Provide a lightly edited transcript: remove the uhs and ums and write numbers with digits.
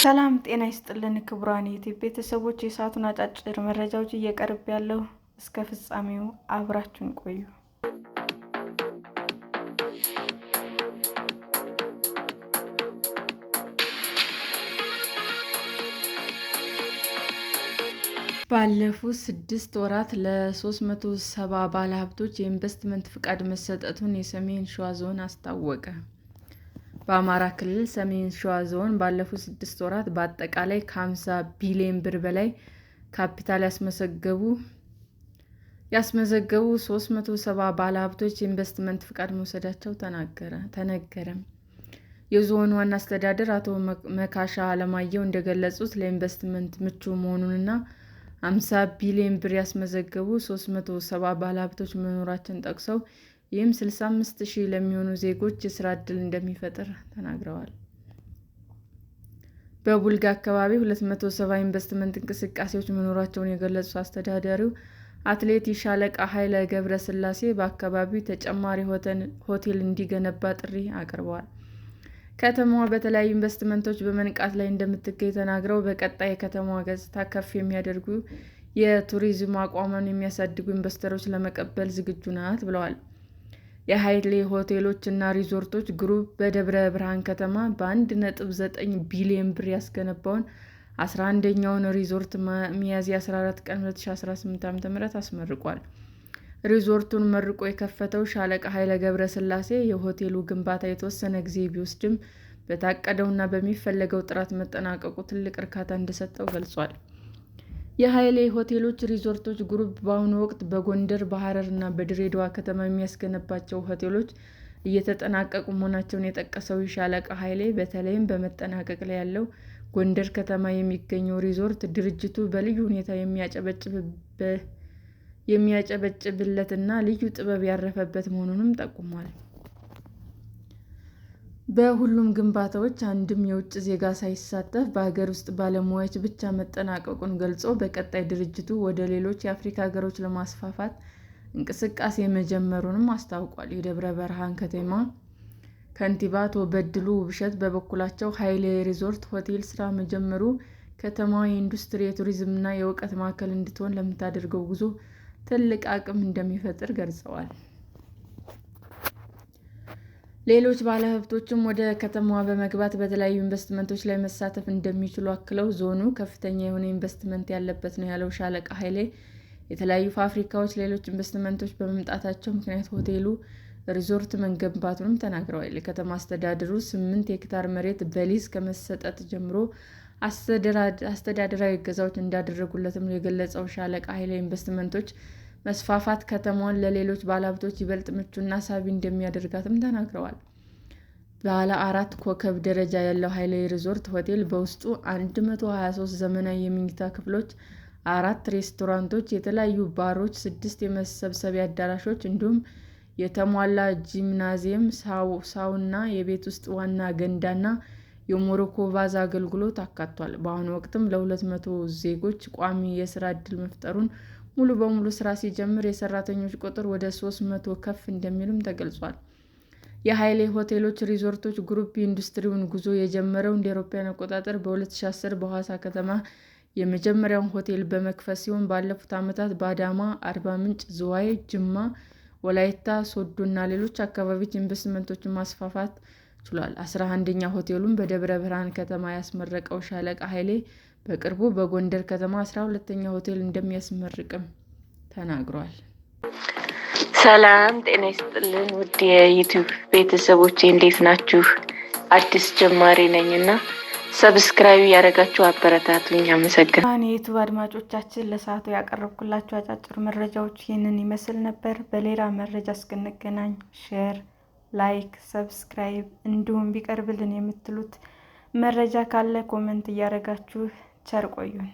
ሰላም ጤና ይስጥልን ክቡራን የዩቲዩብ ቤተሰቦች፣ የሰዓቱን አጫጭር መረጃዎች እየቀርብ ያለው እስከ ፍጻሜው አብራችሁን ቆዩ። ባለፉት 6 ወራት ለ370 ባለሀብቶች የኢንቨስትመንት ፍቃድ መሰጠቱን የሰሜን ሸዋ ዞን አስታወቀ። በአማራ ክልል ሰሜን ሸዋ ዞን ባለፉት 6 ወራት በአጠቃላይ ከ50 ቢሊዮን ብር በላይ ካፒታል ያስመዘገቡ 370 ባለሀብቶች የኢንቨስትመንት ፍቃድ መውሰዳቸው ተነገረ። የዞኑ ዋና አስተዳዳሪ አቶ መካሻ አለማየሁ እንደገለጹት ለኢንቨስትመንት ምቹ መሆኑንና 50 ቢሊዮን ብር ያስመዘገቡ 370 ባለሀብቶች መኖራቸውን ጠቅሰው ይህም 65,000 ለሚሆኑ ዜጎች የሥራ ዕድል እንደሚፈጥር ተናግረዋል። በቡልጋ አካባቢ 270 ኢንቨስትመንት እንቅስቃሴዎች መኖራቸውን የገለጹት አስተዳዳሪው አትሌት ሻለቃ ኃይሌ ገብረስላሴ በአካባቢው ተጨማሪ ሆቴል እንዲገነባ ጥሪ አቅርበዋል። ከተማዋ በተለያዩ ኢንቨስትመንቶች በመንቃት ላይ እንደምትገኝ ተናግረው በቀጣይ የከተማዋ ገጽታ ከፍ የሚያደርጉ የቱሪዝም አቋሟን የሚያሳድጉ ኢንቨስተሮችን ለመቀበል ዝግጁ ናት ብለዋል። የኃይሌ ሆቴሎች እና ሪዞርቶች ግሩፕ በደብረ ብርሃን ከተማ በ1.9 ቢሊዮን ብር ያስገነባውን 11ኛውን ሪዞርት ሚያዝያ 14 ቀን 2018 ዓ.ም አስመርቋል። ሪዞርቱን መርቆ የከፈተው ሻለቃ ኃይሌ ገብረስላሴ የሆቴሉ ግንባታ የተወሰነ ጊዜ ቢወስድም በታቀደውና በሚፈለገው ጥራት መጠናቀቁ ትልቅ እርካታ እንደሰጠው ገልጿል። የኃይሌ ሆቴሎች ሪዞርቶች ግሩፕ በአሁኑ ወቅት በጎንደር፣ በሐረር እና በድሬዳዋ ከተማ የሚያስገነባቸው ሆቴሎች እየተጠናቀቁ መሆናቸውን የጠቀሰው ሻለቃ ኃይሌ በተለይም በመጠናቀቅ ላይ ያለው ጎንደር ከተማ የሚገኘው ሪዞርት ድርጅቱ በልዩ ሁኔታ የሚያጨበጭብለትና ልዩ ጥበብ ያረፈበት መሆኑንም ጠቁሟል። በሁሉም ግንባታዎች አንድም የውጭ ዜጋ ሳይሳተፍ በሀገር ውስጥ ባለሙያዎች ብቻ መጠናቀቁን ገልጾ በቀጣይ ድርጅቱ ወደ ሌሎች የአፍሪካ ሀገሮች ለማስፋፋት እንቅስቃሴ መጀመሩንም አስታውቋል። የደብረ ብርሃን ከተማ ከንቲባ አቶ በድሉ ውብሸት በበኩላቸው ኃይሌ ሪዞርት ሆቴል ስራ መጀመሩ ከተማዋ የኢንዱስትሪ፣ የቱሪዝም እና የእውቀት ማዕከል እንድትሆን ለምታደርገው ጉዞ ትልቅ አቅም እንደሚፈጥር ገልጸዋል። ሌሎች ባለሀብቶችም ወደ ከተማዋ በመግባት በተለያዩ ኢንቨስትመንቶች ላይ መሳተፍ እንደሚችሉ አክለው ዞኑ ከፍተኛ የሆነ ኢንቨስትመንት ያለበት ነው ያለው ሻለቃ ኃይሌ የተለያዩ ፋብሪካዎች፣ ሌሎች ኢንቨስትመንቶች በመምጣታቸው ምክንያት ሆቴሉ ሪዞርት መገንባቱንም ተናግረዋል። የከተማ አስተዳደሩ 8 ሄክታር መሬት በሊዝ ከመሰጠት ጀምሮ አስተዳደራዊ እገዛዎች እንዳደረጉለትም የገለጸው ሻለቃ ኃይሌ ኢንቨስትመንቶች መስፋፋት ከተማዋን ለሌሎች ባለሀብቶች ይበልጥ ምቹና ሳቢ እንደሚያደርጋትም ተናግረዋል። ባለ 4 ኮከብ ደረጃ ያለው ኃይሌ ሪዞርት ሆቴል በውስጡ 123 ዘመናዊ የመኝታ ክፍሎች፣ 4 ሬስቶራንቶች፣ የተለያዩ ባሮች፣ 6 የመሰብሰቢያ አዳራሾች እንዲሁም የተሟላ ጂምናዚየም፣ ሳውና፣ የቤት ውስጥ ዋና ገንዳና የሞሮኮ ቫዝ አገልግሎት አካቷል። በአሁኑ ወቅትም ለ200 ዜጎች ቋሚ የሥራ ዕድል መፍጠሩን ሙሉ በሙሉ ስራ ሲጀምር የሰራተኞች ቁጥር ወደ 300 ከፍ እንደሚልም ተገልጿል። የኃይሌ ሆቴሎች ሪዞርቶች ግሩፕ የኢንዱስትሪውን ጉዞ የጀመረው እንደ አውሮፓውያን አቆጣጠር በ2010 በሐዋሳ ከተማ የመጀመሪያውን ሆቴል በመክፈት ሲሆን ባለፉት ዓመታት በአዳማ፣ አርባ ምንጭ፣ ዝዋይ፣ ጅማ፣ ወላይታ ሶዶ እና ሌሎች አካባቢዎች ኢንቨስትመንቶችን ማስፋፋት ችሏል። 11ኛ ሆቴሉን በደብረ ብርሃን ከተማ ያስመረቀው ሻለቃ ኃይሌ በቅርቡ በጎንደር ከተማ 12ኛ ሆቴል እንደሚያስመርቅም ተናግሯል። ሰላም ጤና ይስጥልን ውድ የዩቲዩብ ቤተሰቦቼ እንዴት ናችሁ? አዲስ ጀማሪ ነኝና ሰብስክራይብ ያደረጋችሁ አበረታቱኝ። አመሰግናለሁ። የዩቲዩብ አድማጮቻችን ለሰዓቱ ያቀረብኩላችሁ አጫጭር መረጃዎች ይህንን ይመስል ነበር። በሌላ መረጃ እስክንገናኝ ሼር፣ ላይክ፣ ሰብስክራይብ እንዲሁም ቢቀርብልን የምትሉት መረጃ ካለ ኮሜንት እያደረጋችሁ ቸር ቆዩን።